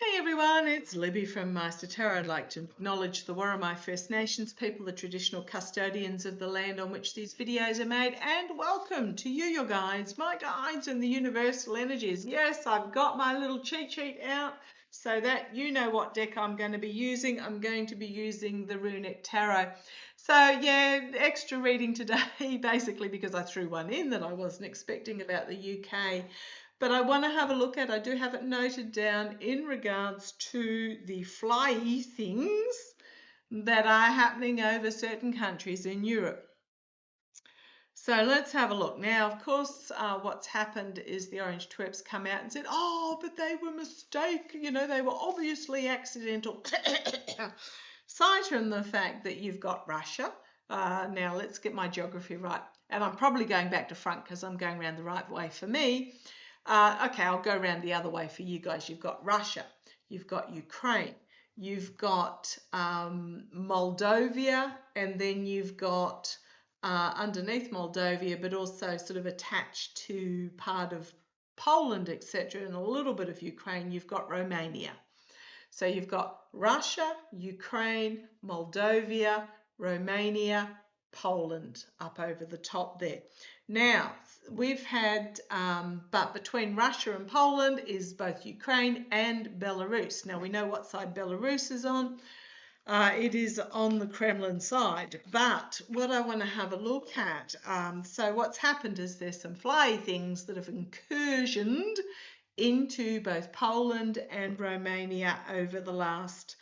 Hey everyone, it's Libby from Maighstir Tarot. I'd like to acknowledge the Worimi First Nations people, the traditional custodians of the land on which these videos are made, and welcome to you, your guides, my guides and the universal energies. Yes, I've got my little cheat sheet out so that you know what deck I'm going to be using. I'm going to be using the Runic Tarot. So yeah, extra reading today, basically because I threw one in that I wasn't expecting about the UK. But I want to have a look at, I do have it noted down in regards to the flyy things that are happening over certain countries in Europe. So let's have a look. Now, of course, what's happened is the Orange Twerps come out and said, oh, but they were mistake, they were obviously accidental. Aside from the fact that you've got Russia, now let's get my geography right. And I'm probably going back to front because I'm going around the right way for me. Okay, I'll go around the other way for you guys. You've got Russia, you've got Ukraine, you've got Moldova, and then you've got underneath Moldova, but also sort of attached to part of Poland, etc., and a little bit of Ukraine, you've got Romania. So you've got Russia, Ukraine, Moldova, Romania, Poland up over the top there. Now, we've had, but between Russia and Poland is both Ukraine and Belarus. Now, we know what side Belarus is on. It is on the Kremlin side. But what I want to have a look at, so what's happened is there's some fly things that have incursioned into both Poland and Romania over the last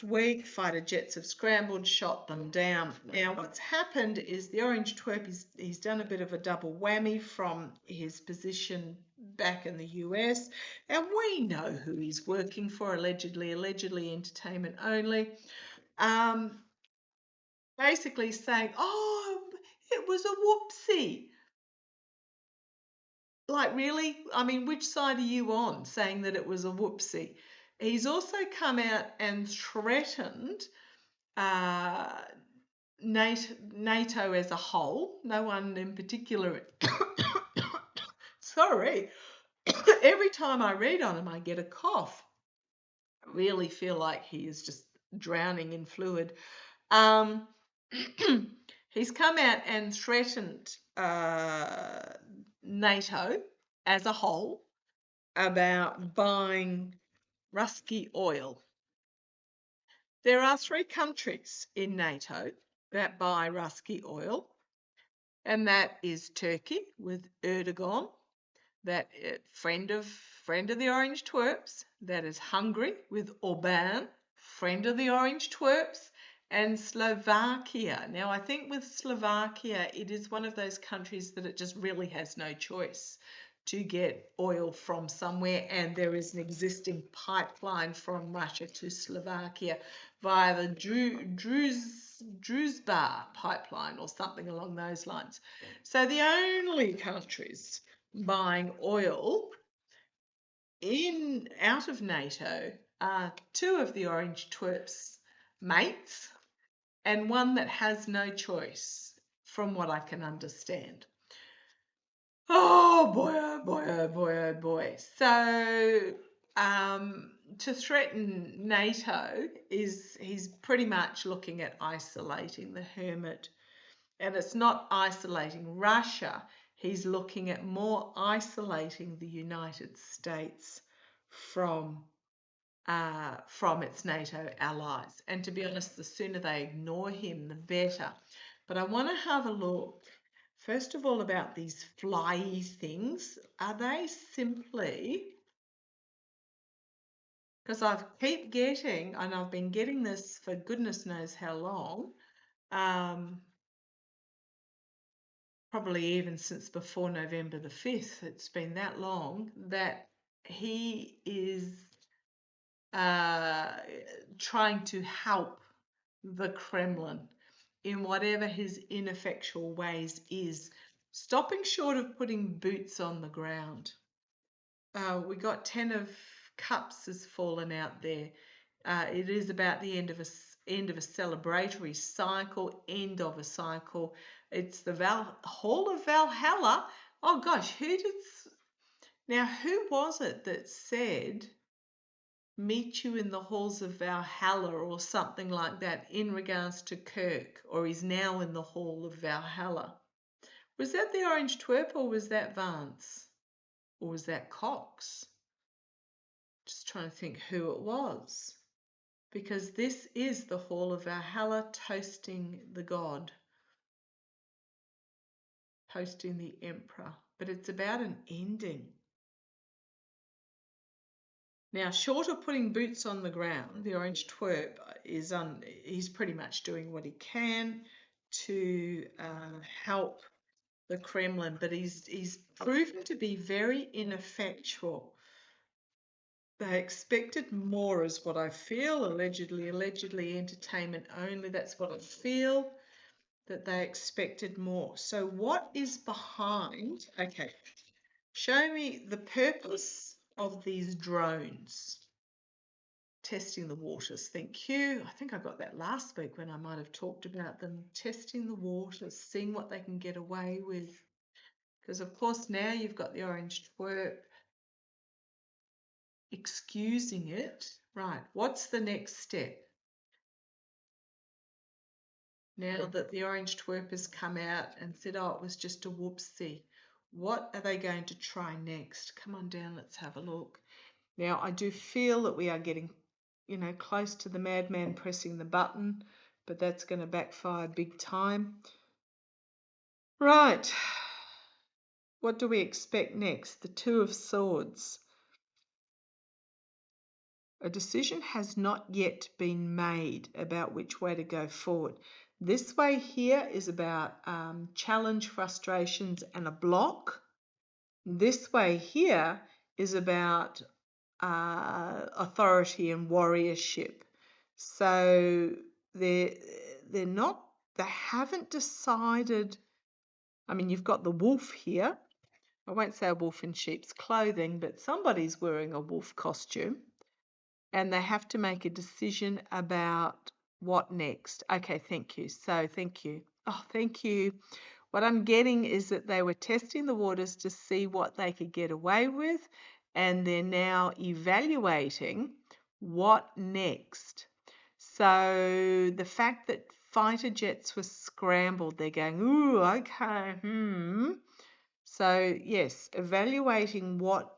week. Fighter jets have scrambled, shot them down. Now, what's happened is the Orange Twerp, he's done a bit of a double whammy from his position back in the US, and we know who he's working for, allegedly entertainment only. Basically saying, oh, it was a whoopsie. Like, really? I mean, which side are you on, saying that it was a whoopsie? He's also come out and threatened NATO as a whole, no one in particular. Sorry. Every time I read on him, I get a cough. I really feel like he is just drowning in fluid. He's come out and threatened NATO as a whole about buying Rusky oil. There are 3 countries in NATO that buy Rusky oil, and that is Turkey with Erdogan, that friend of the Orange Twerps, that is Hungary with Orban, friend of the Orange Twerps, and Slovakia. Now, I think with Slovakia, it is one of those countries that it just really has no choice to get oil from somewhere, and there is an existing pipeline from Russia to Slovakia via the Druzhba pipeline or something along those lines. So the only countries buying oil out of NATO are 2 of the Orange Twerps mates and one that has no choice, from what I can understand. Oh boy, oh boy, oh boy, oh boy. So to threaten NATO he's pretty much looking at isolating the hermit. And it's not isolating Russia. He's looking at more isolating the United States from its NATO allies. And to be honest, the sooner they ignore him, the better. But I want to have a look, first of all, about these flyy things. Are they simply, because I keep getting, and I've been getting this for goodness knows how long, probably even since before November the 5th, it's been that long, that he is trying to help the Kremlin in whatever his ineffectual ways is, stopping short of putting boots on the ground. We got 10 of Cups has fallen out there. It is about the end of a celebratory cycle, end of a cycle. It's the Hall of Valhalla. Oh gosh, Now, who was it that said, meet you in the halls of Valhalla or something like that in regards to Kirk, or is now in the hall of Valhalla? Was that the Orange Twerp or was that Vance? Or was that Cox? Just trying to think who it was. Because this is the hall of Valhalla, toasting the god, toasting the emperor. But it's about an ending. Now, short of putting boots on the ground, the Orange Twerp is he's pretty much doing what he can to help the Kremlin, but he's proven to be very ineffectual. They expected more is what I feel, allegedly entertainment only. That's what I feel, that they expected more. So what is behind, okay, show me the purpose of these drones. Testing the waters, thank you. I think I got that last week when I might have talked about them. Testing the waters, seeing what they can get away with. Because of course now you've got the Orange Twerp excusing it. Right, what's the next step? Now that the Orange Twerp has come out and said, oh, it was just a whoopsie. What are they going to try next? Come on down, let's have a look. Now, I do feel that we are getting, close to the madman pressing the button, but that's going to backfire big time. Right. What do we expect next? The Two of Swords. A decision has not yet been made about which way to go forward. This way here is about challenge, frustrations, and a block. This way here is about authority and warriorship. So they haven't decided. I mean, you've got the wolf here. I won't say a wolf in sheep's clothing, but somebody's wearing a wolf costume. And they have to make a decision about what next. Okay, thank you. So thank you. Oh, thank you. What I'm getting is that they were testing the waters to see what they could get away with, and they're now evaluating what next. So the fact that fighter jets were scrambled, they're going, ooh, okay, So yes, evaluating what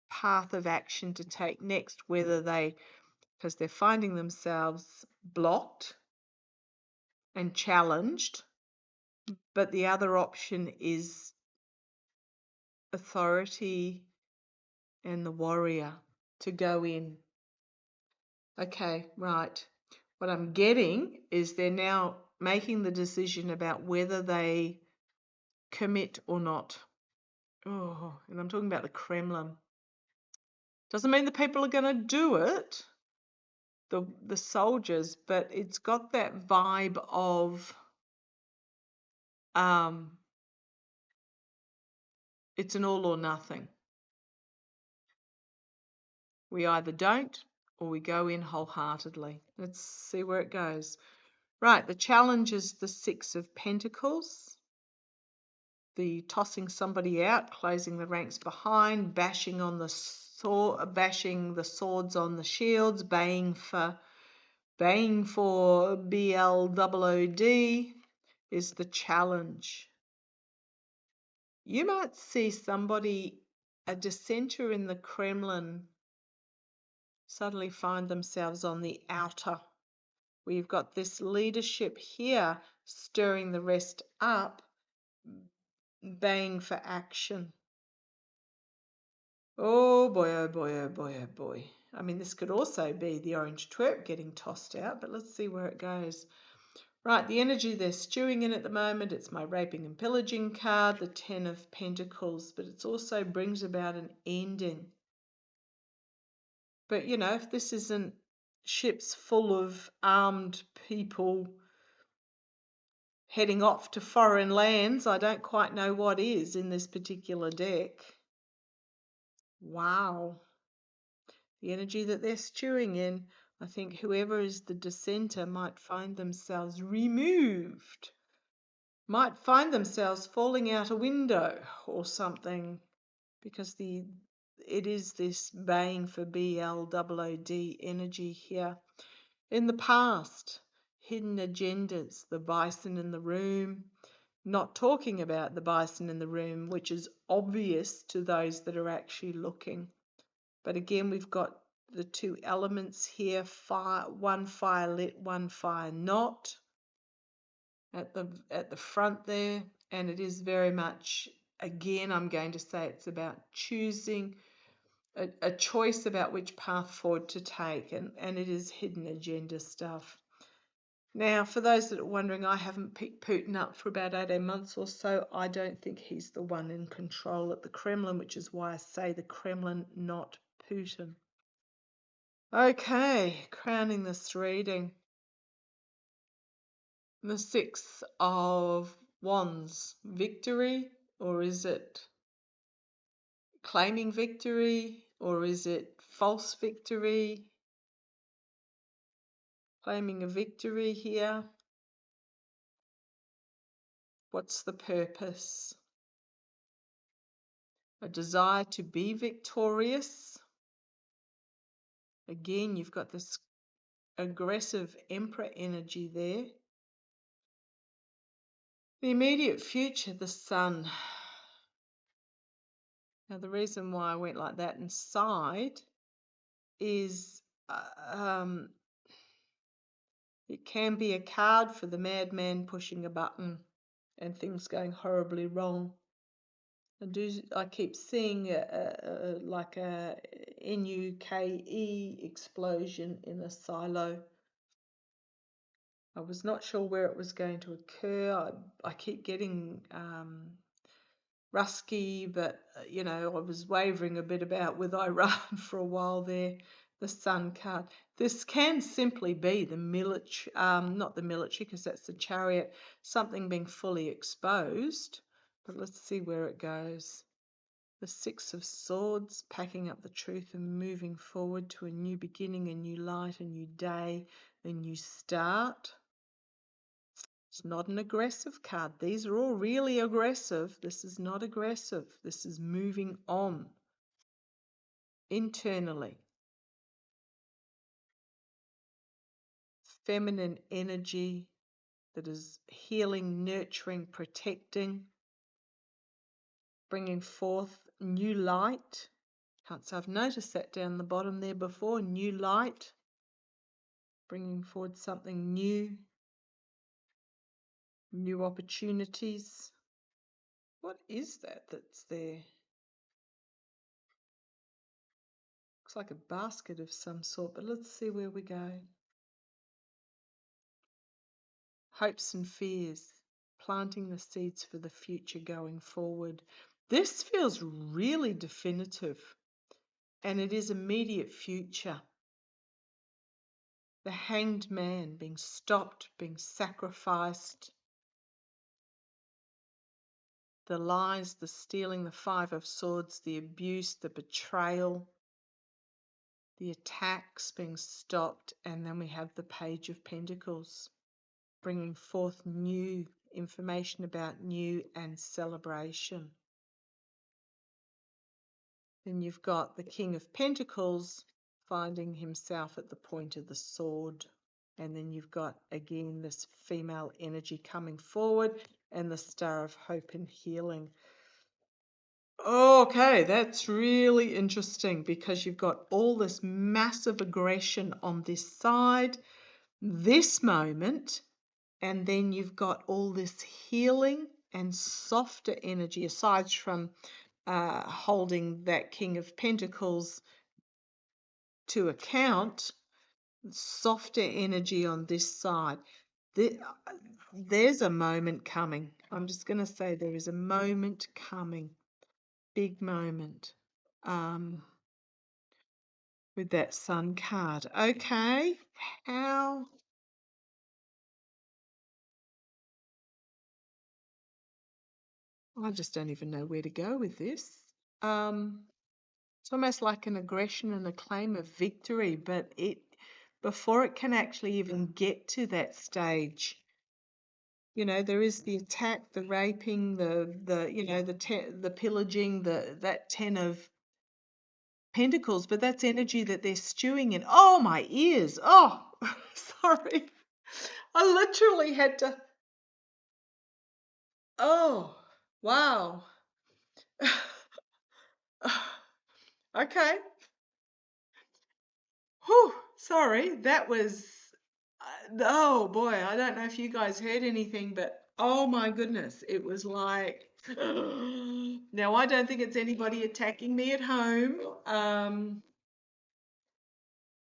path of action to take next, because they're finding themselves blocked and challenged, but the other option is authority and the warrior to go in. Okay, right. What I'm getting is they're now making the decision about whether they commit or not. Oh, and I'm talking about the Kremlin. Doesn't mean the people are going to do it, the soldiers, but it's got that vibe of it's an all or nothing. We either don't or we go in wholeheartedly. Let's see where it goes. Right, the challenge is the Six of Pentacles. The tossing somebody out, closing the ranks behind, bashing the swords on the shields, baying for BLOOD is the challenge. You might see somebody, a dissenter in the Kremlin, suddenly find themselves on the outer. We've got this leadership here stirring the rest up, baying for action. Oh boy, oh boy, oh boy, oh boy. I mean, this could also be the Orange Twerp getting tossed out, but let's see where it goes. Right, the energy they're stewing in at the moment, it's my raping and pillaging card, the Ten of Pentacles, but it also brings about an ending. But, if this isn't ships full of armed people heading off to foreign lands, I don't quite know what is in this particular deck. Wow. The energy that they're stewing in, I think whoever is the dissenter might find themselves removed, might find themselves falling out a window or something. because it is this baying for BLOOD energy here. In the past, hidden agendas, the bison in the room, not talking about the bison in the room, which is obvious to those that are actually looking. But again, we've got the two elements here, one fire lit, one fire not, at the front there, and it is very much, again, I'm going to say it's about choosing a choice about which path forward to take, and it is hidden agenda stuff. Now, for those that are wondering, I haven't picked Putin up for about 18 months or so. I don't think he's the one in control at the Kremlin, which is why I say the Kremlin, not Putin. Okay, crowning this reading. The Six of Wands, victory, or is it claiming victory, or is it false victory? Claiming a victory here. What's the purpose? A desire to be victorious. Again, you've got this aggressive Emperor energy there. The immediate future, the Sun. Now, the reason why I went like that inside is it can be a card for the madman pushing a button and things going horribly wrong. I keep seeing like a NUKE explosion in a silo. I was not sure where it was going to occur. I keep getting Rusky, but I was wavering a bit about with Iran for a while there. The Sun card. This can simply be the military, not the military, because that's the Chariot, something being fully exposed. But let's see where it goes. The Six of Swords, packing up the truth and moving forward to a new beginning, a new light, a new day, a new start. It's not an aggressive card. These are all really aggressive. This is not aggressive. This is moving on internally. Feminine energy that is healing, nurturing, protecting, bringing forth new light. Can't say I've noticed that down the bottom there before. New light, bringing forward something new. New opportunities. What is that that's there? Looks like a basket of some sort, but let's see where we go. Hopes and fears, planting the seeds for the future going forward. This feels really definitive, and it is immediate future. The hanged man being stopped, being sacrificed. The lies, the stealing, the Five of Swords, the abuse, the betrayal, the attacks being stopped, and then we have the Page of Pentacles, bringing forth new information about new and celebration. Then you've got the King of Pentacles finding himself at the point of the sword. And then you've got, again, this female energy coming forward and the Star of Hope and Healing. Okay, that's really interesting because you've got all this massive aggression on this side, this moment, and then you've got all this healing and softer energy aside from holding that King of Pentacles to account, softer energy on this side. There's a moment coming. I'm just going to say there is a moment coming. Big moment with that Sun card. Okay, how? I just don't even know where to go with this. It's almost like an aggression and a claim of victory, but before it can actually even get to that stage, You know, there is the attack, the raping, the pillaging, that 10 of Pentacles, but that's energy that they're stewing in. Oh, my ears. Oh, sorry. I literally had to. Oh, wow. Okay. Whew, sorry. That was. Oh, boy. I don't know if you guys heard anything, but oh, my goodness. It was like. Now, I don't think it's anybody attacking me at home.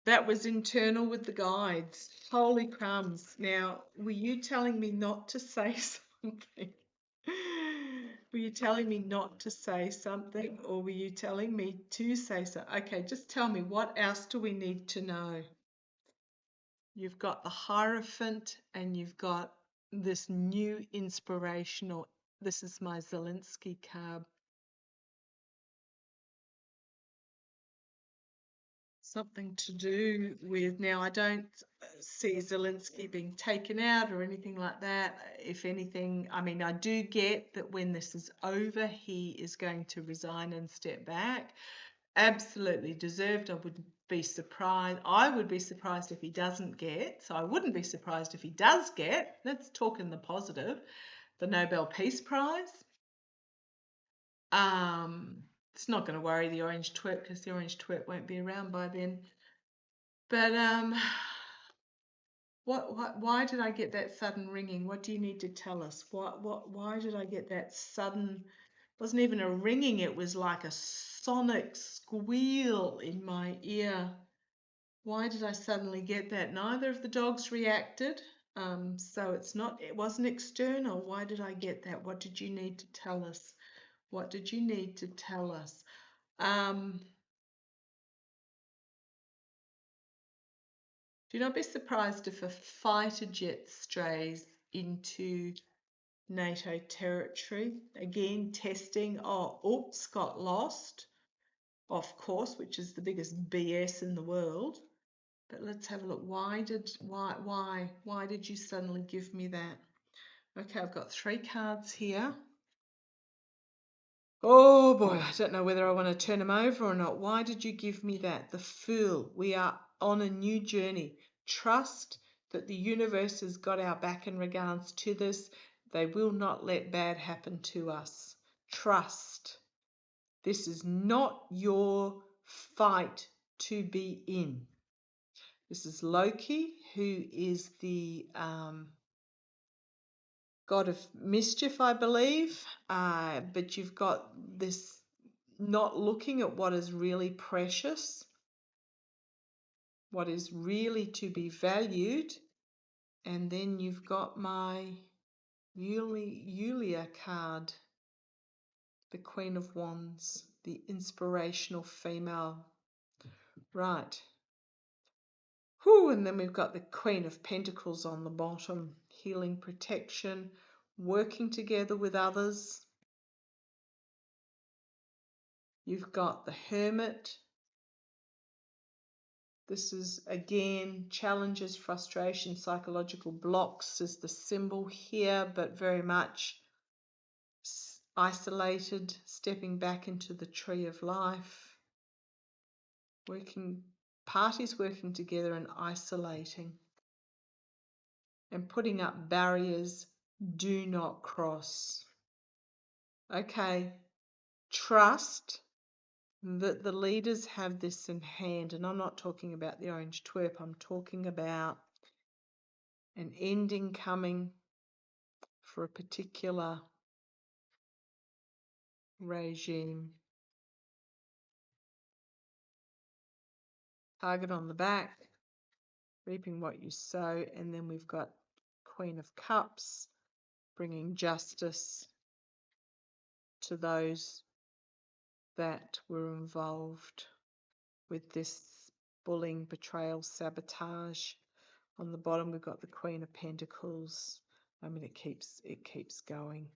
That was internal with the guides. Holy crumbs. Now, were you telling me not to say something? Were you telling me not to say something, or were you telling me to say something? Okay, just tell me, what else do we need to know? You've got the Hierophant and you've got this new inspirational. This is my Zelensky card. Something to do with, now I don't see Zelensky being taken out or anything like that. If anything, I mean, I do get that when this is over, he is going to resign and step back. Absolutely deserved. I wouldn't be surprised. I would be surprised if he doesn't get, so I wouldn't be surprised if he does get, let's talk in the positive, the Nobel Peace Prize. It's not going to worry the orange twerp because the orange twerp won't be around by then. But why did I get that sudden ringing? What do you need to tell us? Why did I get that sudden? It wasn't even a ringing, it was like a sonic squeal in my ear. Why did I suddenly get that? Neither of the dogs reacted. So it wasn't external. Why did I get that? What did you need to tell us? What did you need to tell us? Do not be surprised if a fighter jet strays into NATO territory. Again, testing. Oh, oops, got lost. Of course, which is the biggest BS in the world. But let's have a look. Why did you suddenly give me that? Okay, I've got 3 cards here. Oh boy, I don't know whether I want to turn them over or not. Why did you give me that? The Fool. We are on a new journey. Trust that the universe has got our back in regards to this. They will not let bad happen to us. Trust. This is not your fight to be in. This is Loki, who is the god of mischief, I believe. But you've got this not looking at what is really precious, what is really to be valued. And then you've got my Yulia card, the Queen of Wands, the inspirational female. Right. Whew, and then we've got the Queen of Pentacles on the bottom, healing, protection, working together with others. You've got the Hermit. This is, again, challenges, frustration, psychological blocks is the symbol here, but very much isolated, stepping back into the tree of life, parties working together and isolating, and putting up barriers. Do not cross. Okay, trust that the leaders have this in hand, and I'm not talking about the orange twerp, I'm talking about an ending coming for a particular regime. Target on the back, reaping what you sow, and then we've got Queen of Cups, bringing justice to those that were involved with this bullying, betrayal, sabotage. On the bottom we've got the Queen of Pentacles. I mean, it keeps going.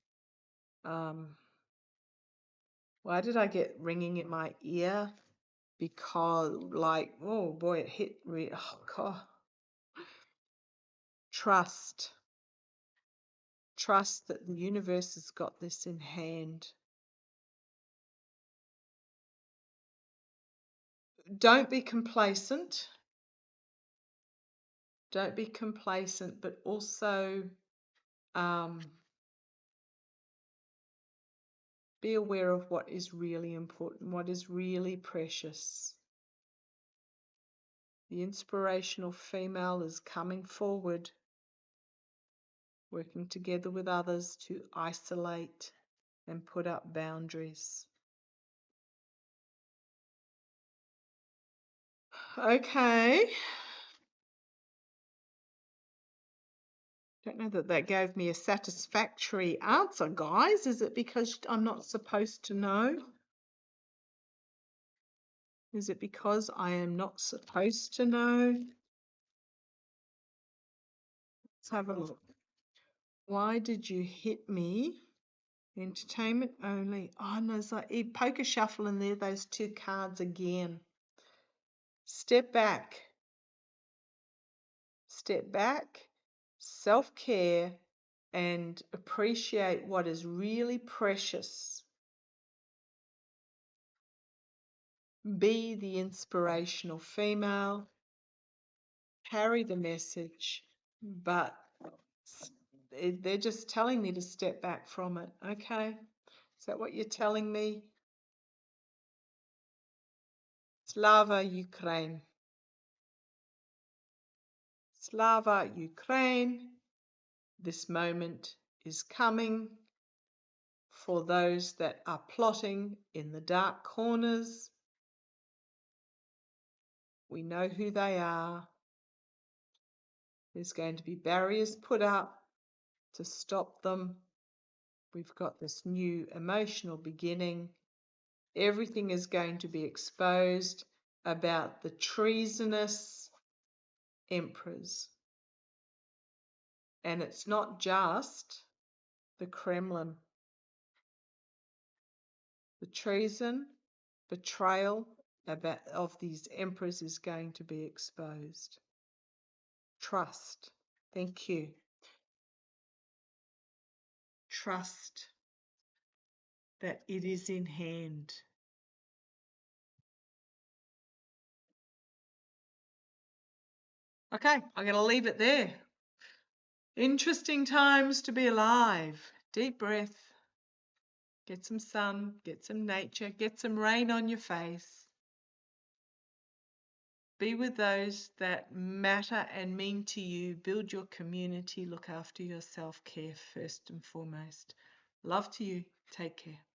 Why did I get ringing in my ear? Because, like, oh boy, it hit me. Oh God. Trust. Trust that the universe has got this in hand. Don't be complacent. Don't be complacent, but also be aware of what is really important, what is really precious. The inspirational female is coming forward, working together with others to isolate and put up boundaries. Okay. Don't know that that gave me a satisfactory answer, guys. Is it because I'm not supposed to know? Is it because I am not supposed to know? Let's have a look. Why did you hit me? Entertainment only. Oh, no, there's like a poker shuffle in there, those two cards again. Step back. Step back. Self-care and appreciate what is really precious. Be the inspirational female. Carry the message, but they're just telling me to step back from it. Okay, is that what you're telling me? Slava Ukraine. Slava Ukraine. This moment is coming for those that are plotting in the dark corners. We know who they are. There's going to be barriers put up to stop them. We've got this new emotional beginning. Everything is going to be exposed about the treasonous emperors. And it's not just the Kremlin. The treason, betrayal of these emperors is going to be exposed. Trust. Thank you. Trust that it is in hand. Okay, I'm going to leave it there. Interesting times to be alive. Deep breath. Get some sun, get some nature, get some rain on your face. Be with those that matter and mean to you. Build your community. Look after your self-care first and foremost. Love to you. Take care.